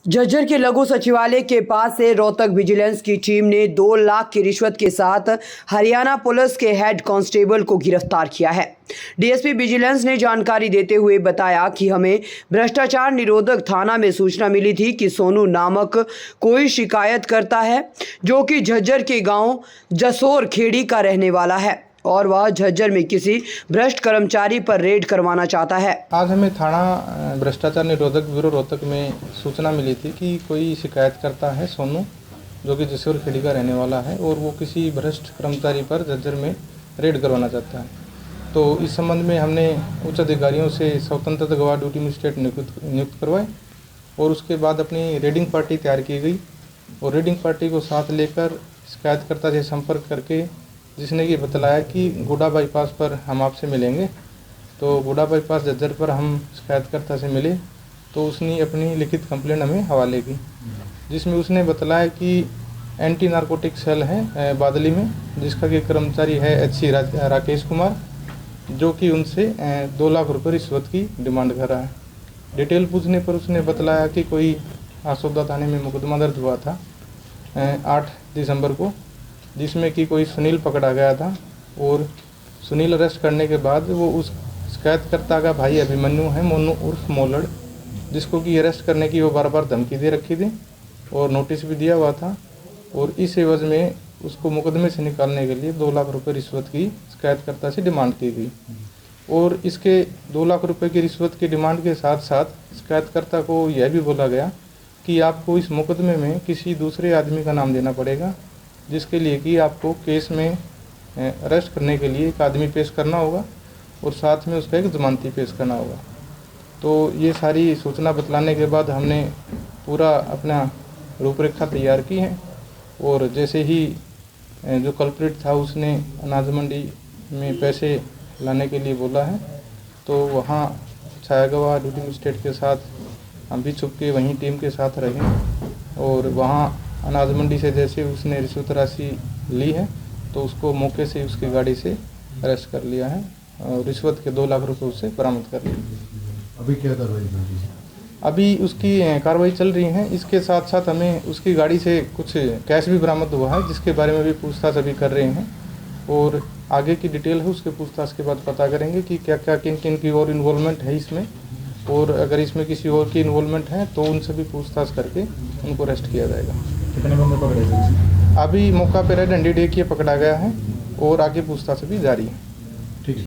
झज्जर के लघु सचिवालय के पास से रोहतक विजिलेंस की टीम ने 2 लाख की रिश्वत के साथ हरियाणा पुलिस के हेड कांस्टेबल को गिरफ्तार किया है। डीएसपी विजिलेंस ने जानकारी देते हुए बताया कि हमें भ्रष्टाचार निरोधक थाना में सूचना मिली थी कि सोनू नामक कोई शिकायत करता है जो कि झज्जर के गांव जसोर खेड़ी का रहने वाला है और वह झज्जर में किसी भ्रष्ट कर्मचारी पर रेड करवाना चाहता है। आज हमें थाना भ्रष्टाचार निरोधक ब्यूरो रोहतक में सूचना मिली थी कि कोई शिकायत करता है सोनू, जो कि जसोर खेड़ी का रहने वाला है और वो किसी भ्रष्ट कर्मचारी पर झज्जर में रेड करवाना चाहता है। तो इस संबंध में हमने उच्च अधिकारियों से स्वतंत्र गवाह ड्यूटी मजिस्ट्रेट नियुक्त करवाए और उसके बाद अपनी रेडिंग पार्टी तैयार की गई और रेडिंग पार्टी को साथ लेकर शिकायतकर्ता से संपर्क करके जिसने ये बतलाया कि गुड़ा बाईपास पर हम आपसे मिलेंगे। तो गुड़ा बाईपास झज्जर पर हम शिकायतकर्ता से मिले तो उसने अपनी लिखित कंप्लेंट हमें हवाले की, जिसमें उसने बतलाया कि एंटी नारकोटिक सेल है बादली में, जिसका कि कर्मचारी है HC राकेश कुमार, जो कि उनसे 2 लाख रुपये रिश्वत की डिमांड कर रहा है। डिटेल पूछने पर उसने बतलाया कि कोई आसोदा थाने में मुकदमा दर्ज हुआ था 8 दिसंबर को, जिसमें कि कोई सुनील पकड़ा गया था और सुनील अरेस्ट करने के बाद वो उस शिकायतकर्ता का भाई अभिमन्यु है, मोनू उर्फ मोलड़, जिसको कि अरेस्ट करने की वो बार बार धमकी दे रखी थी और नोटिस भी दिया हुआ था और इस एवज में उसको मुकदमे से निकालने के लिए 2 लाख रुपये रिश्वत की शिकायतकर्ता से डिमांड की गई। और इसके 2 लाख रुपये की रिश्वत की डिमांड के साथ साथ शिकायतकर्ता को यह भी बोला गया कि आपको इस मुकदमे में किसी दूसरे आदमी का नाम देना पड़ेगा, जिसके लिए कि आपको केस में अरेस्ट करने के लिए एक आदमी पेश करना होगा और साथ में उसका एक जमानती पेश करना होगा। तो ये सारी सूचना बतलाने के बाद हमने पूरा अपना रूपरेखा तैयार की है और जैसे ही जो कल्प्रिट था उसने अनाज मंडी में पैसे लाने के लिए बोला है तो वहाँ छाया गवाह ड्यूटी मजिस्ट्रेट के साथ हम भी छुप के वहीं टीम के साथ रहे और वहाँ अनाज मंडी से जैसे उसने रिश्वत राशि ली है तो उसको मौके से उसकी गाड़ी से अरेस्ट कर लिया है और रिश्वत के 2 लाख रुपए उससे बरामद कर लिए। अभी क्या कार्रवाई चल रही है? अभी उसकी कार्रवाई चल रही है। इसके साथ साथ हमें उसकी गाड़ी से कुछ कैश भी बरामद हुआ है, जिसके बारे में भी पूछताछ अभी कर रहे हैं और आगे की डिटेल है उसके पूछताछ के बाद पता करेंगे कि क्या क्या किन किन की और इन्वॉल्वमेंट है इसमें, और अगर इसमें किसी और की इन्वॉल्वमेंट है तो उनसे भी पूछताछ करके उनको अरेस्ट किया जाएगा। कितने बंदे पकड़े गए? अभी मौका पर रेड एंडेड एक ये पकड़ा गया है और आगे पूछताछ भी जारी है।